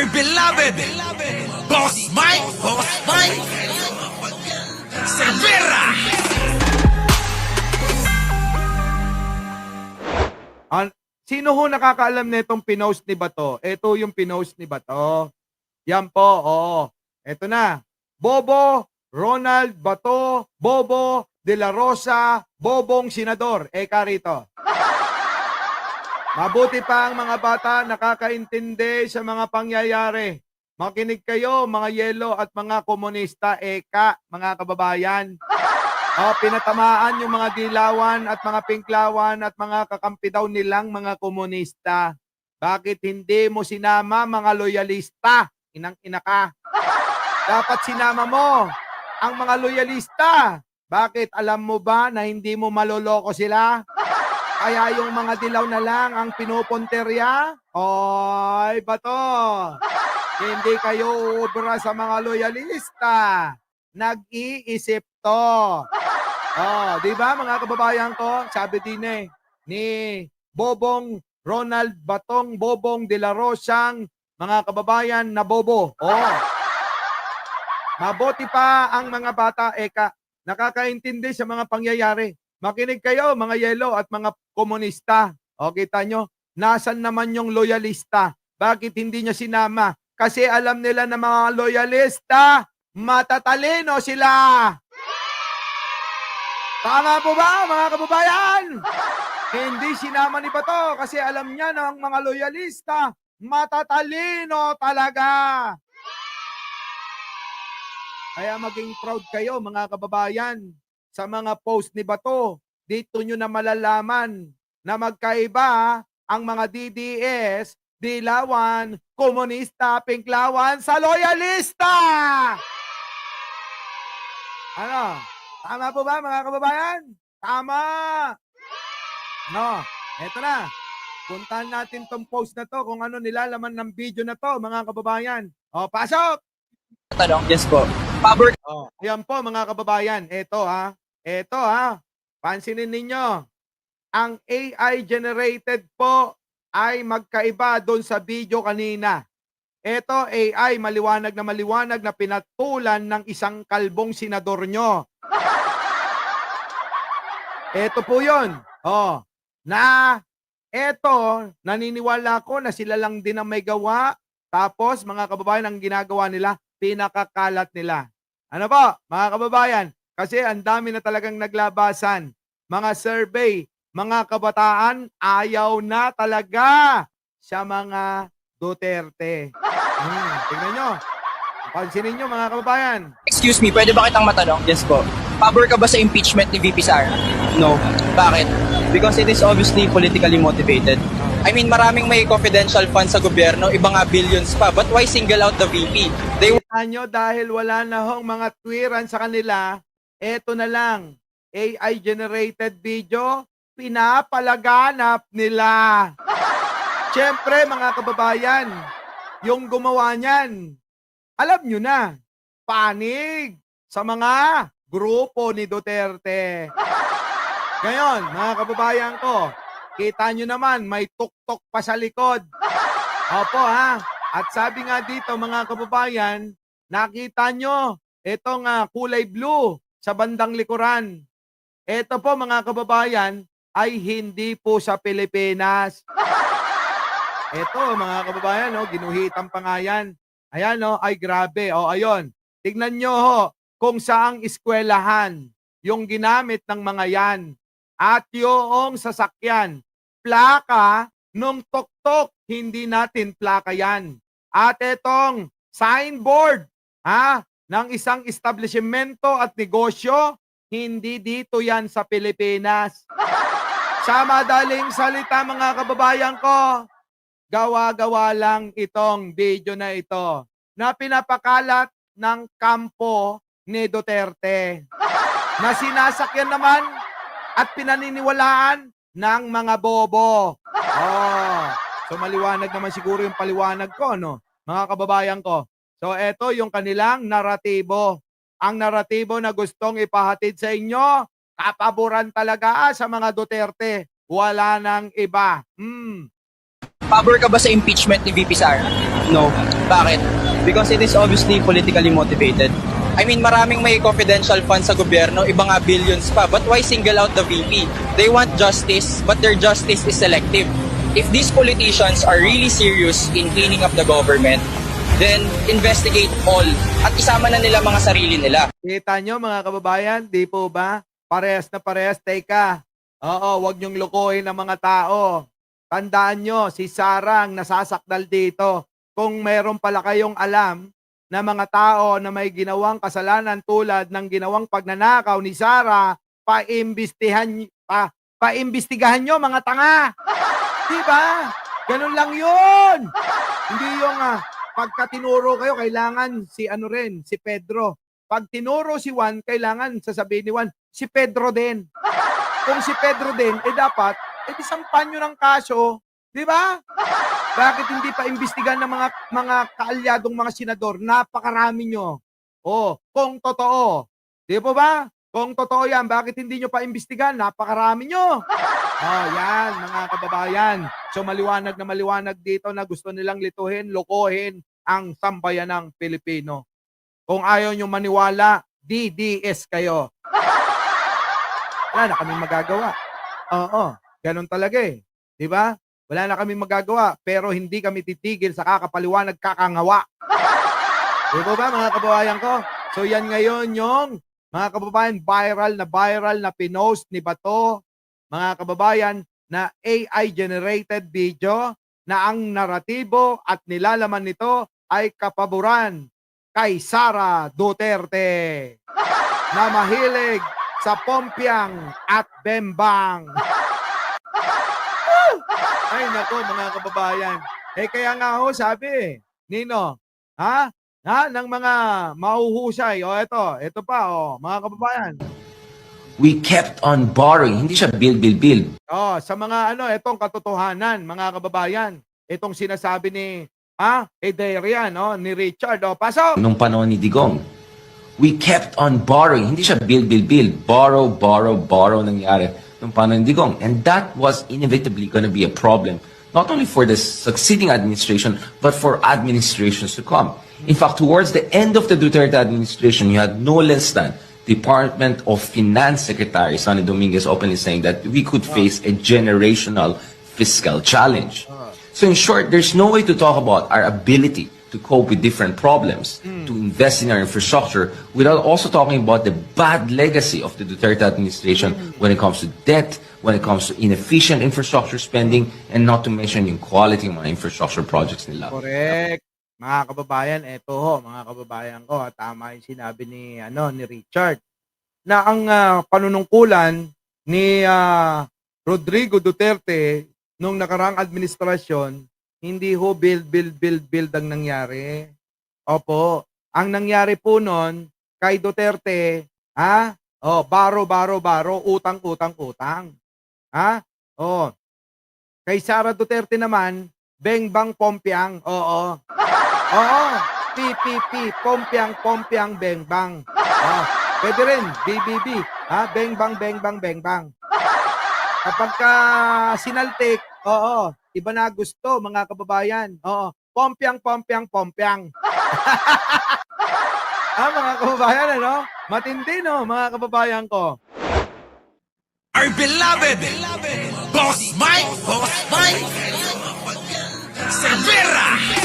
dear beloved, Boss Mike, Cervera. Sino ho nakakaalam nitong pinost ni Bato? Ito yung pinost ni Bato. Yan po, oo. Ito na. Bobo, Ronald Bato, Bobo, De La Rosa, Bobong Senador. Eka rito. Mabuti pa ang mga bata nakakaintindi sa mga pangyayari. Makinig kayo, mga yelo at mga komunista, eka, mga kababayan. Pinatamaan yung mga dilawan at mga pinklawan at mga kakampi daw nilang mga komunista. Bakit hindi mo sinama mga loyalista? Inang-ina ka. Dapat sinama mo ang mga loyalista. Bakit? Alam mo ba na hindi mo maloloko sila? Kaya yung mga dilaw na lang ang pinupunterya? Oy, Bato! Hindi kayo ubra sa mga loyalista. Nag-iisip to. Di ba mga kababayan ko? Sabi din ni Bobong Ronald Batong Bobong De La Rosang mga kababayan na bobo. Mabuti pa ang mga bata, eka, nakakaintindi sa mga pangyayari. Makinig kayo mga yelo at mga komunista. Kita nyo, nasan naman yung loyalista? Bakit hindi nyo sinama? Kasi alam nila na mga loyalista, matatalino sila. Tama po ba mga kababayan? Hindi sinama ni Bato kasi alam niya na ang mga loyalista, matatalino talaga. Kaya maging proud kayo mga kababayan sa mga post ni Bato. Dito nyo na malalaman na magkaiba ang mga DDS, dilawan, komunista, pinklawan sa loyalista. Ano? Tama po ba mga kababayan? Tama! No, eto na. Puntahan natin tong post na to kung ano nilalaman ng video na to mga kababayan. Pasok! Tanong? Yes po. Pabor. Ayan po mga kababayan. Ito ha. Pansinin ninyo. Ang AI generated po ay magkaiba doon sa video kanina. Ito AI maliwanag na pinatulan ng isang kalbong senador nyo. Ito po yun. Naniniwala ko na sila lang din ang may gawa. Tapos mga kababayan, ang ginagawa nila, pinakakalat nila. Ano po, mga kababayan? Kasi ang dami na talagang naglabasan. Mga survey, mga kabataan, ayaw na talaga sa mga Duterte. Tingnan nyo. Pansinin nyo mga kababayan. Excuse me, pwede ba kitang matanong? Yes po. Pabor ka ba sa impeachment ni VP Sara? No. Bakit? Because it is obviously politically motivated. I mean, maraming may confidential funds sa gobyerno, iba nga billions pa. But why single out the VP? Nyo, dahil wala na hong mga twiran sa kanila, eto na lang, AI-generated video, pinapalaganap nila. Siyempre, mga kababayan, yung gumawa niyan, alam nyo na, panig sa mga grupo ni Duterte. Ngayon, mga kababayan ko, kita nyo naman, may tuktok pa sa likod. Opo ha. At sabi nga dito mga kababayan, nakita nyo, itong kulay blue sa bandang likuran. Ito po mga kababayan, ay hindi po sa Pilipinas. Ito mga kababayan, ginuhitan pa nga yan. Ayan, ay grabe. Ayun. Tignan nyo kung saang eskwelahan yung ginamit ng mga yan. At yung sasakyan, plaka nung tuktok, hindi natin plaka yan. At itong signboard ng isang establishmento at negosyo, hindi dito yan sa Pilipinas. Sa madaling salita mga kababayan ko, gawa-gawa lang itong video na ito na pinapakalat ng kampo ni Duterte na sinasakyan naman at pinaniniwalaan ng mga bobo. So maliwanag naman siguro yung paliwanag ko, no? Mga kababayan ko. So eto yung kanilang naratibo. Ang naratibo na gustong ipahatid sa inyo, kapaboran talaga sa mga Duterte. Wala nang iba. Pabor ka ba sa impeachment ni VP Sara? No. Bakit? Because it is obviously politically motivated. I mean, maraming may confidential funds sa gobyerno, iba nga billions pa. But why single out the VP? They want justice, but their justice is selective. If these politicians are really serious in cleaning up the government, then investigate all at isama na nila mga sarili nila. Kita nyo mga kababayan, di po ba? Parehas na parehas, teka. Oo, wag nyong lukuhin ang mga tao. Tandaan nyo, si Sara ang nasasakdal dito. Kung meron pala kayong alam na mga tao na may ginawang kasalanan tulad ng ginawang pagnanakaw ni Sara, paimbestigahan nyo mga tanga. Diba? Ganun lang yun. Hindi yung pagka tinuro kayo, kailangan si si Pedro. Pag tinuro si Juan, kailangan sasabihin ni Juan, si Pedro din. Kung si Pedro din, dapat, sampan nyo ng kaso. Diba? Bakit hindi pa imbestigan ng mga kaalyadong mga senador? Napakarami nyo. Kung totoo. Di po ba? Kung totoo yan, bakit hindi nyo pa imbestigan? Napakarami nyo. Yan, mga kababayan. So maliwanag na maliwanag dito na gusto nilang lituhin, lokohin ang sambayan ng Pilipino. Kung ayaw nyo maniwala, DDS kayo. Wala na kaming magagawa. Ganun talaga eh. Di ba? Wala na kaming magagawa, pero hindi kami titigil sa kakapaliwanag, kakangawa. Di ba mga kababayan ko? So yan ngayon yung mga kababayan, viral na pinost ni Bato, mga kababayan, na AI-generated video na ang naratibo at nilalaman nito ay kapaboran kay Sara Duterte na mahilig sa pompiang at bembang. Ay nako mga kababayan. Kaya nga sabi, Nino, ng mga mahuhusay. Ito pa, mga kababayan. We kept on borrowing. Hindi siya build. Sa mga itong katotohanan, mga kababayan. Itong sinasabi ni Darian, ni Richard. Pasok! Nung panahon ni Digong, we kept on borrowing. Hindi siya build. Borrow nangyari nung panahon ni Digong. And that was inevitably going to be a problem. Not only for the succeeding administration, but for administrations to come. In fact, towards the end of the Duterte administration, you had no less than Department of Finance Secretary Sonny Dominguez openly saying that we could face a generational fiscal challenge. So in short, there's no way to talk about our ability to cope with different problems, to invest in our infrastructure, without also talking about the bad legacy of the Duterte administration when it comes to debt, when it comes to inefficient infrastructure spending, and not to mention yung quality ng mga infrastructure projects nila. Correct. Mga kababayan, mga kababayan ko, tama yung sinabi ni Richard, na ang panunungkulan ni Rodrigo Duterte nung nakarang administrasyon, hindi build ang nangyari. Opo, ang nangyari po nun, kay Duterte, baro, utang. Kay Sara Duterte naman, beng-bang pompiang, PPP, pompiang, beng-bang. Pwede rin, BBB, beng-bang. Kapag sinaltik, iba na gusto, mga kababayan. Pompiang. Mga kababayan, matindi, mga kababayan ko. Our beloved Boss Mike Cervera.